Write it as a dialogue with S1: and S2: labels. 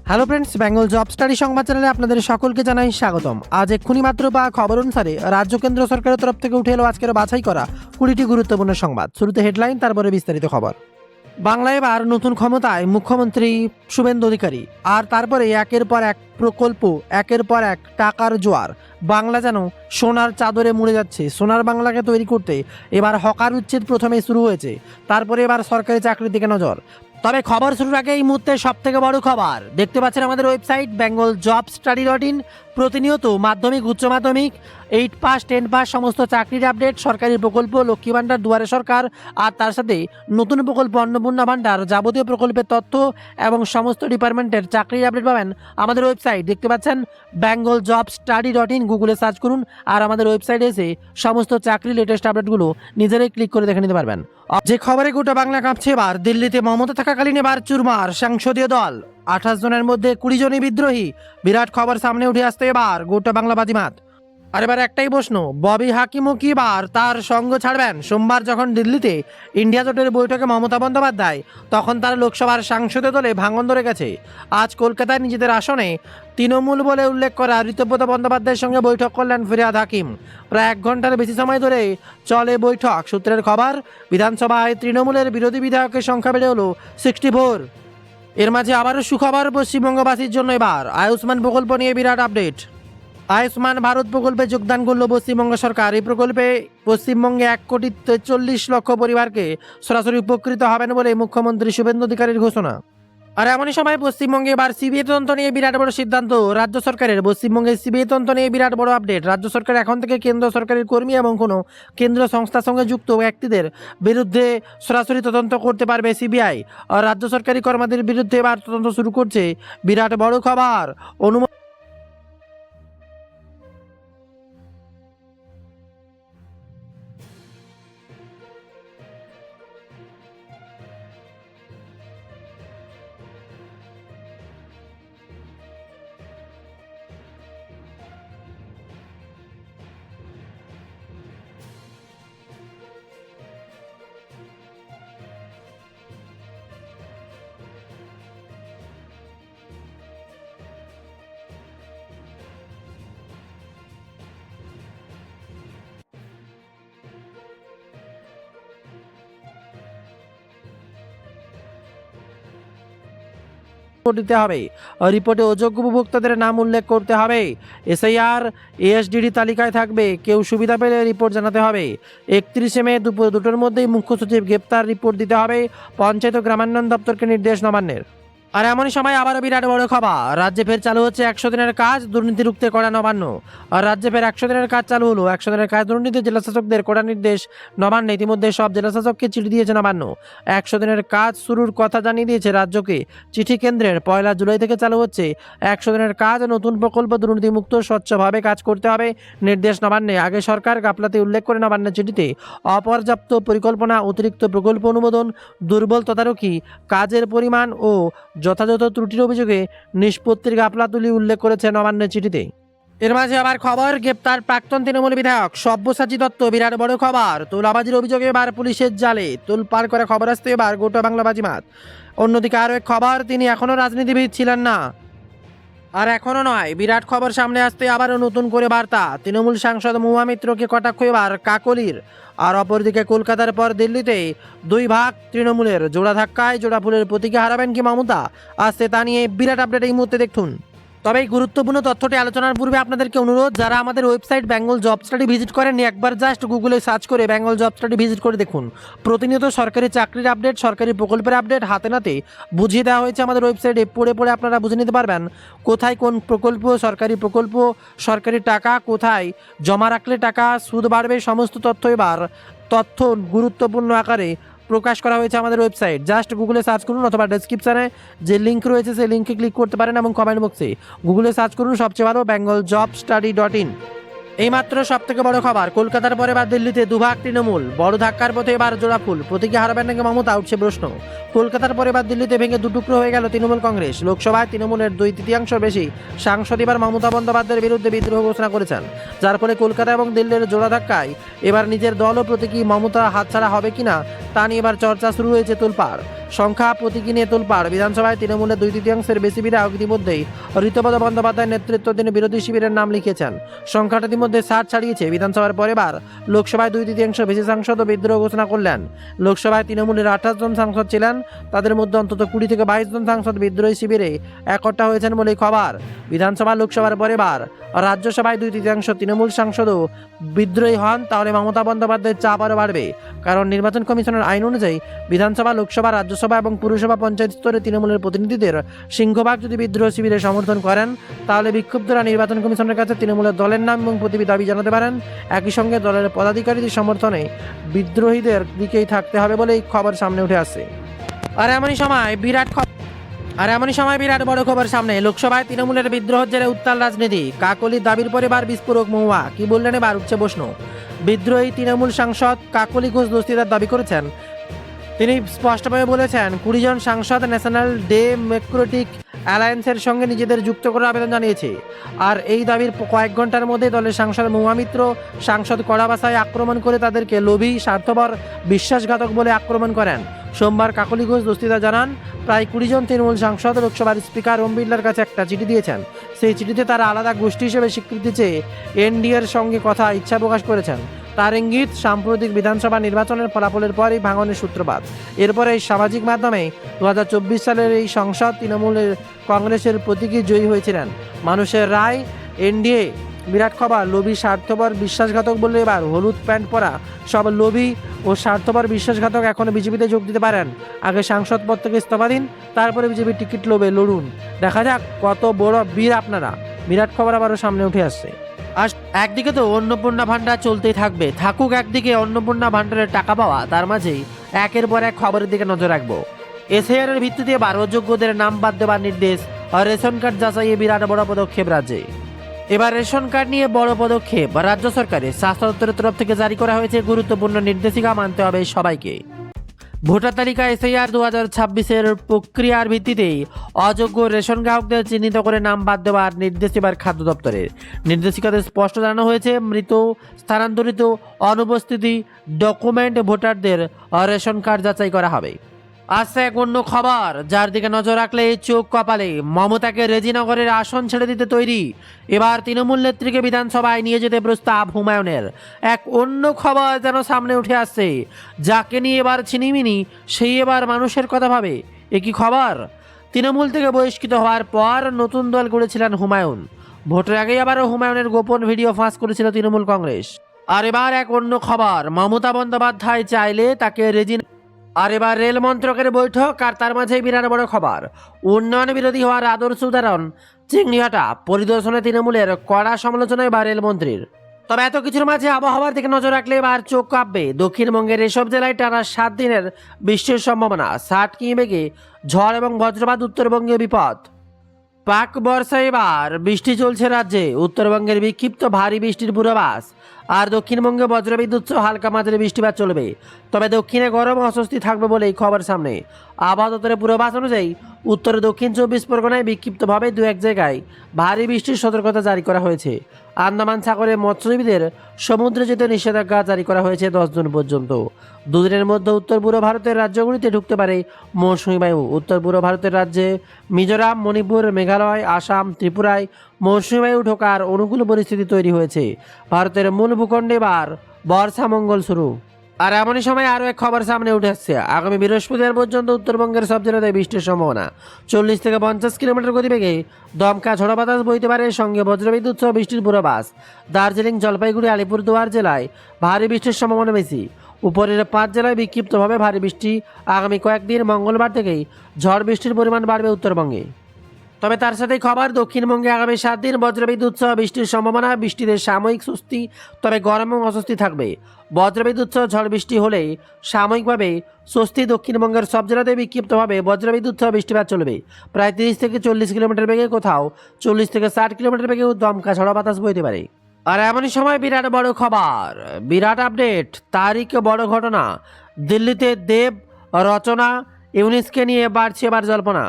S1: Hello friends, Bengal job study সংবাদ চ্যানেলে আপনাদের সকলকে জানাই স্বাগতম। আজ এক্ষুনি মাত্র পাওয়া খবর অনুসারে রাজ্য কেন্দ্র সরকারের তরফ থেকে উঠে এলো আজকের বাছাই করা 20টি গুরুত্বপূর্ণ সংবাদ। শুরুতে হেডলাইন, তারপরে বিস্তারিত খবর। বাংলায় এবার নতুন ক্ষমতায় মুখ্যমন্ত্রী শুভেন্দু অধিকারী, আর তারপরে একের পর এক প্রকল্প, একের পর এক টাকার জোয়ার। বাংলা যেন সোনার চাদরে মুড়ে যাচ্ছে। সোনার বাংলাকে তৈরি করতে এবার হকার উচ্ছেদ প্রথমে শুরু হয়েছে, তারপরে এবার সরকারি চাকরির দিকে নজর। তবে খবর শুরুর আগে এই মুহূর্তে সব থেকে বড় খবর দেখতে পাচ্ছেন আমাদের ওয়েবসাইট bengalJobStudy.in। প্রতিনিয়ত মাধ্যমিক, উচ্চ মাধ্যমিক, 8 পাস, 10 পাস সমস্ত চাকরির আপডেট, সরকারি প্রকল্প, লক্ষ্মী ভাণ্ডার, দুয়ারে সরকার, আর তার সাথে নতুন প্রকল্প অন্নপূর্ণা ভাণ্ডার, যাবতীয় প্রকল্পের তথ্য এবং সমস্ত ডিপার্টমেন্টের চাকরির আপডেট পাবেন আমাদের ওয়েবসাইট দেখতে পাচ্ছেন bengalJobStudy.in। গুগলে সার্চ করুন আর আমাদের ওয়েবসাইটে এসে সমস্ত চাকরি লেটেস্ট আপডেটগুলো নিজেরাই ক্লিক করে দেখে নিতে পারবেন। যে খবরে গোটা বাংলা কাঁপছে এবার, দিল্লিতে মমতা থাকাকালীন এবার চুরমার সংসদীয় দল। 28 জনের মধ্যে 20 জনই বিদ্রোহী। বিরাট খবর সামনে উঠে আসতে এবার গোটা বাংলা বাজিমাত। আর এবার একটাই প্রশ্ন, ববি হাকিমও কি এবার তার সঙ্গ ছাড়বেন? সোমবার যখন দিল্লিতে ইন্ডিয়া জোটের বৈঠকে মমতা বন্দ্যোপাধ্যায়, তখন তার লোকসভার সাংসদীয় দলে ভাঙন ধরে গেছে। আজ কলকাতায় নিজেদের আসনে তৃণমূল বলে উল্লেখ করা ঋতব্রত বন্দ্যোপাধ্যায়ের সঙ্গে বৈঠক করলেন ফিরহাদ হাকিম। প্রায় 1 ঘন্টার বেশি সময় ধরে চলে বৈঠক। সূত্রের খবর, বিধানসভায় তৃণমূলের বিরোধী বিধায়কের সংখ্যা বেড়ে হলো 64। এর মাঝে আবারও সুখবর পশ্চিমবঙ্গবাসীর জন্য, এবার আয়ুষ্মান প্রকল্প নিয়ে বিরাট আপডেট। আয়ুষ্মান ভারত প্রকল্পে যোগদান করল পশ্চিমবঙ্গ সরকার। এই প্রকল্পে পশ্চিমবঙ্গে 1,43,00,000 পরিবারকে সরাসরি উপকৃত হবেন বলে মুখ্যমন্ত্রী শুভেন্দু অধিকারীর ঘোষণা। আর এমনই সময় পশ্চিমবঙ্গে এবার সিবিআই তদন্ত নিয়ে বিরাট বড় সিদ্ধান্ত রাজ্য সরকারের। পশ্চিমবঙ্গে সিবিআই তদন্ত নিয়ে বিরাট বড় আপডেট। রাজ্য সরকার এখন থেকে কেন্দ্র সরকারের কর্মী এবং কোনো কেন্দ্রীয় সংস্থার সঙ্গে যুক্ত ব্যক্তিদের বিরুদ্ধে সরাসরি তদন্ত করতে পারবে সিবিআই। আর রাজ্য সরকারি কর্মীদের বিরুদ্ধে এবার তদন্ত শুরু করছে। বিরাট বড় খবর। দিতে হবে। রিপোর্টে অযোগ্য উপভোক্তাদের নাম উল্লেখ করতে হবে। এসআইআর এএসডিডি তালিকায় থাকবে। কেউ সুবিধা পেলে রিপোর্ট জানাতে হবে। 31 মে দুপুর 2টোর মধ্যেই মুখ্য সচিব গ্রেপ্তার রিপোর্ট দিতে হবে। পঞ্চায়েত ও গ্রামান্নয়ন দপ্তরকে নির্দেশ নবান্নের। আর এমনই সময় আবারও বিরাট বড় খবর, রাজ্যে ফের চালু হচ্ছে 100 দিনের কাজ, দুর্নীতি রুখতে কড়া নবান্ন। আর রাজ্যে ফের 100 দিনের কাজ চালু হলো। 100 দিনের কাজ দুর্নীতি জেলা শাসকদের কড়া নির্দেশ নবান্ন। ইতিমধ্যে সব জেলা শাসককে চিঠি দিয়েছে নবান্ন। 100 দিনের কাজ শুরুর কথা জানিয়ে দিয়েছে রাজ্যকে চিঠি কেন্দ্রের। 1 জুলাই থেকে চালু হচ্ছে 100 দিনের কাজ। নতুন প্রকল্প, দুর্নীতিমুক্ত স্বচ্ছভাবে কাজ করতে হবে নির্দেশ নবান্নে। আগে সরকার গাফলাতে উল্লেখ করে নবান্নের চিঠিতে অপর্যাপ্ত পরিকল্পনা, অতিরিক্ত প্রকল্প অনুমোদন, দুর্বল তদারকি, কাজের পরিমাণ ও যথাযথ ত্রুটির অভিযোগে নিষ্পত্তির গাফলাতুলি উল্লেখ করেছে নবান্নের চিঠিতে। এর মাঝে আবার খবর, গ্রেপ্তার প্রাক্তন তৃণমূল বিধায়ক সব্যসাচী দত্ত। বিরাট বড় খবর, তোলাবাজির অভিযোগে এবার পুলিশের জালে তোলপাড় করে খবর আসতে এবার গোটা বাংলা বাজিমাত। অন্যদিকে আরও এক খবর, তিনি এখনও রাজনীতিবিদ ছিলেন না। আর এখনও নয়, বিরাট খবর সামনে আসতে আবারও নতুন করে বার্তা। তৃণমূল সাংসদ মহুয়া মিত্রকে কটাক্ষ এবার কাকলির। আর অপরদিকে কলকাতার পর দিল্লিতে 2 ভাগ তৃণমূলের। জোড়া ধাক্কায় জোড়া ফুলের প্রতীকে হারাবেন কি মমতা? আসছে তা নিয়ে বিরাট আপডেট এই মুহূর্তে দেখুন। তবে এই গুরুত্বপূর্ণ তথ্যটি আলোচনার পূর্বে আপনাদেরকে অনুরোধ, যারা আমাদের website Bengal job study visit করেননি, একবার জাস্ট গুগলে সার্চ করে বেঙ্গল জব স্টাডি ভিজিট করে দেখুন। প্রতিনিয়ত সরকারি চাকরির আপডেট, সরকারি প্রকল্পের আপডেট হাতে নাতে বুঝিয়ে দেওয়া হয়েছে আমাদের ওয়েবসাইটে। পড়ে পড়ে আপনারা বুঝে নিতে পারবেন কোথায় কোন প্রকল্প, সরকারি টাকা কোথায় জমা রাখলে টাকা সুদ বাড়বে। সমস্ত তথ্য এবার গুরুত্বপূর্ণ আকারে প্রকাশ করা হয়েছে আমাদের ওয়েবসাইট। জাস্ট গুগলে সার্চ করুন অথবা ডেসক্রিপশানে যে লিঙ্ক রয়েছে সেই লিঙ্কে ক্লিক করতে পারেন এবং কমেন্ট বক্সে গুগলে সার্চ করুন সবচেয়ে ভালো bengalJobStudy.in। এইমাত্র সব থেকে বড় খবর, কলকাতার পরে এবার দিল্লিতে দুভাগ তৃণমূল, বড় ধাক্কার পথে এবার জোড়াফুল, প্রতীকে হারাবেন নাকি মমতা, উঠছে প্রশ্ন। কলকাতার পরে এবার দিল্লিতে ভেঙে দুটুকরো হয়ে গেল তৃণমূল কংগ্রেস। লোকসভায় তৃণমূলের 2/3 বেশি সাংসদ এবার মমতা বন্দ্যোপাধ্যায়ের বিরুদ্ধে বিদ্রোহ ঘোষণা করেছেন, যার ফলে কলকাতা এবং দিল্লির জোড়া ধাক্কায় এবার নিজের দল ও প্রতীকী মমতা হাতছাড়া হবে কিনা তা নিয়ে এবার চর্চা শুরু হয়েছে তোলপাড়। সংখ্যা প্রতীকী নিয়ে তোলপাড়। বিধানসভায় তৃণমূলের 2/3 বেশি বিধায়ক ইতিমধ্যেই ঋতপদ বন্দ্যোপাধ্যায়ের নেতৃত্বাধীন বিরোধী শিবিরের নাম লিখেছেন। সংখ্যাটা ইতিমধ্যে 60 ছাড়িয়েছে। বিধানসভার পরে এবার লোকসভায় 2/3 বেশি সাংসদ বিদ্রোহ ঘোষণা করলেন। লোকসভায় তৃণমূলের 28 জন সাংসদ ছিলেন, তাদের মধ্যে অন্তত 20 থেকে 22 জন সাংসদ বিদ্রোহী শিবিরে একট্টা হয়েছেন বলেই খবর। বিধানসভা লোকসভার পরে এবার রাজ্যসভায় 2/3 তৃণমূল সাংসদও বিদ্রোহী হন, তাহলে মমতা বন্দ্যোপাধ্যায়ের চাপ আরও বাড়বে। কারণ নির্বাচন কমিশনের আইন অনুযায়ী বিধানসভা, লোকসভা, রাজ্যসভা এবং পুরসভা পঞ্চায়েত স্তরে তৃণমূলের প্রতিনিধিদের সিংহভাগ যদি বিদ্রোহ শিবিরে সমর্থন করেন, তাহলে বিক্ষুব্ধরা নির্বাচন কমিশনের কাছে তৃণমূলের দলের নাম এবং প্রতিটি দাবি জানাতে পারেন। একই সঙ্গে দলের পদাধিকারীদের সমর্থনে বিদ্রোহীদের দিকেই থাকতে হবে বলে এই খবর সামনে উঠে আসে। আর এমনই সময় বিরাট বড় খবর সামনে। লোকসভায় তৃণমূলের বিদ্রোহের জেরে উত্তাল রাজনীতি। কাকলির দাবির পরে এবার বিস্ফোরক মহুয়া, কি বললেন এবার, উঠছে প্রশ্ন। বিদ্রোহী তৃণমূল সাংসদ কাকলি ঘোষ দস্তিদার দাবি করেছেন। তিনি স্পষ্টভাবে বলেছেন, 20 জন সাংসদ ন্যাশনাল ডেমোক্রেটিক অ্যালায়েন্সের সঙ্গে নিজেদের যুক্ত করার আবেদন জানিয়েছে। আর এই দাবির কয়েক ঘন্টার মধ্যে দলের সাংসদ মহুয়া মিত্র সাংসদ কড়া ভাষায় আক্রমণ করে তাদেরকে লোভী, স্বার্থপর, বিশ্বাসঘাতক বলে আক্রমণ করেন। সোমবার কাকলি ঘোষ দস্তিদার জানান, প্রায় 20 জন তৃণমূল সাংসদ লোকসভার স্পিকার ওম বিড়লার কাছে একটা চিঠি দিয়েছেন। সেই চিঠিতে তারা আলাদা গোষ্ঠী হিসেবে স্বীকৃতি চেয়ে এনডিএর সঙ্গে কথা ইচ্ছা প্রকাশ করেছেন। তার ইঙ্গিত, সাম্প্রতিক বিধানসভা নির্বাচনের ফলাফলের পরই ভাঙনের সূত্রপাত। এরপরে এই সামাজিক মাধ্যমে 2024 সালের এই সংসদ তৃণমূলের কংগ্রেসের প্রতীকী জয়ী হয়েছিলেন। মানুষের রায়, এনডিএ। বিরাট খবর, লোভী, স্বার্থপর, বিশ্বাসঘাতক বললে এবার হলুদ প্যান্ট পরা সব লোভী ও স্বার্থপর বিশ্বাসঘাতক এখন বিজেপিতে যোগ দিতে পারেন। আগে সাংসদ পদ থেকে ইস্তফা দিন, তারপরে বিজেপির টিকিট লোভে লড়ুন। দেখা যাক কত বড় বীর আপনারা। বিরাট খবর আবারও সামনে উঠে আসছে। আর একদিকে তো অন্নপূর্ণা ভাণ্ডার চলতেই থাকবে, থাকুক একদিকে অন্নপূর্ণা ভাণ্ডারের টাকা পাওয়া, তার মাঝেই একের পর এক খবরের দিকে নজর রাখবো। এসআইআর এর ভিত্তিতে এবার অযোগ্যদের নাম বাদ দেওয়ার নির্দেশ, আর রেশন কার্ড যাচাইয়ে বিরাট বড় পদক্ষেপ রাজ্যে। এবার রেশন কার্ড নিয়ে বড় পদক্ষেপ রাজ্য সরকারের। স্বাস্থ্য দপ্তরের তরফ থেকে জারি করা হয়েছে গুরুত্বপূর্ণ নির্দেশিকা, মানতে হবে সবাইকে। ভোটার তালিকা এসআইআর 2026-এর প্রক্রিয়ার ভিত্তিতেই অযোগ্য রেশন গ্রাহকদের চিহ্নিত করে নাম বাদ দেওয়ার নির্দেশ এবার খাদ্য দপ্তরের। নির্দেশিকাতে স্পষ্ট জানানো হয়েছে, মৃত, স্থানান্তরিত, অনুপস্থিতি ডকুমেন্ট ভোটারদের রেশন কার্ড যাচাই করা হবে। আসছে এক অন্য খবর, যার দিকে নজর রাখলে চোখ কপালে। মমতাকে রেজিনগরের আসন ছেড়ে দিতে তৈরি। এবার তৃণমূল নেত্রীকে বিধানসভায় নিয়ে যেতে প্রস্তাব হুমায়ুনের। এক অন্য খবর যেন সামনে উঠে আসছে, যাকে নিয়ে এবার ছিনিমিনি সেই এবার মানুষের কথা ভাবে। একই খবর, তৃণমূল থেকে বহিষ্কৃত হওয়ার পর নতুন দল গড়েছিলেন হুমায়ুন। ভোটের আগেই আবারও হুমায়ুনের গোপন ভিডিও ফাঁস করেছিল তৃণমূল কংগ্রেস। আর এবার এক অন্য খবর, মমতা বন্দ্যোপাধ্যায় চাইলে তাকে আর এবার রেল মন্ত্রকের বৈঠক, আর তার মাঝে বিরাট বড় খবর, উন্নয়ন বিরোধী হওয়ার আদর্শ উদাহরণ চিংড়িহাটা পরিদর্শনে তৃণমূলের কড়া সমালোচনায় বা রেলমন্ত্রীর। তবে এত কিছুর মাঝে আবহাওয়ার দিকে নজর রাখলে এবার চোখ কাঁপবে। দক্ষিণবঙ্গের এসব জেলায় টানা 7 দিনের বৃষ্টির সম্ভাবনা। 60 কিমি বেগে ঝড় এবং বজ্রপাত, উত্তরবঙ্গে বিপদ। পাক বর্ষায় এবার বৃষ্টি চলছে রাজ্যে। উত্তরবঙ্গের বিক্ষিপ্ত ভারী বৃষ্টির পূর্বাভাস, আর দক্ষিণবঙ্গে বজ্রবিদ্যুৎ সহ হালকা মাঝারি বৃষ্টিপাত চলবে। তবে দক্ষিণে গরম অস্বস্তি থাকবে বলে এই খবর সামনে। আবহাওয়া দপ্তরের পূর্বাভাস অনুযায়ী উত্তরে দক্ষিণ 24 পরগনায় বিক্ষিপ্তভাবে 2-1 জায়গায় ভারী বৃষ্টির সতর্কতা জারি করা হয়েছে। আন্দামান সাগরে মৎস্যজীবীদের সমুদ্রে যেতে নিষেধাজ্ঞা জারি করা হয়েছে 10 জুন পর্যন্ত। দুদিনের মধ্যে উত্তর পূর্ব ভারতের রাজ্যগুলিতে ঢুকতে পারে মৌসুমী বায়ু। উত্তর পূর্ব ভারতের রাজ্যে মিজোরাম, মণিপুর, মেঘালয়, আসাম, ত্রিপুরায় মৌসুমী বায়ু ঢোকার অনুকূল পরিস্থিতি তৈরি হয়েছে। ভারতের মূল ভূখণ্ডে এবার বর্ষা মঙ্গল শুরু। আর এমনই সময় আরও এক খবর সামনে উঠে আসছে। আগামী বৃহস্পতিবার পর্যন্ত উত্তরবঙ্গের সব জেলাতে বৃষ্টির সম্ভাবনা। 40 থেকে 50 কিলোমিটার গতিবেগে দমকা ঝড়ো বাতাস বইতে পারে, সঙ্গে বজ্রবিদ্যুৎ সহ বৃষ্টির পূর্বাভাস। দার্জিলিং, জলপাইগুড়ি, আলিপুরদুয়ার জেলায় ভারী বৃষ্টির সম্ভাবনা বেশি। উপরের 5 জেলায় বিক্ষিপ্তভাবে ভারী বৃষ্টি। আগামী কয়েকদিন মঙ্গলবার থেকেই ঝড় বৃষ্টির পরিমাণ বাড়বে উত্তরবঙ্গে। তবে তার সাথেই খবর, দক্ষিণবঙ্গে আগামী 7 দিন বজ্রবিদ্যুৎ সহ বৃষ্টির সম্ভাবনা। বৃষ্টিতে সাময়িক স্বস্তি, তবে গরম এবং অস্বস্তি থাকবে। বজ্রবিদ্যুৎ সহ ঝড় বৃষ্টি হলে সাময়িকভাবে স্বস্তি। দক্ষিণবঙ্গের সব জেলাতে বিক্ষিপ্তভাবে বজ্রবিদ্যুৎ সহ বৃষ্টিপাত চলবে। প্রায় 30 থেকে 40 কিলোমিটার বেগে, কোথাও 40 থেকে 60 কিলোমিটার বেগেও দমকা ঝড়ো বাতাস বইতে পারে। আর এমনই সময় বিরাট বড় খবর, বিরাট আপডেট, তারিখ বড় ঘটনা। দিল্লিতে দেব, রচনা, ইউনিসকে নিয়ে বাড়ছে এবার জল্পনা।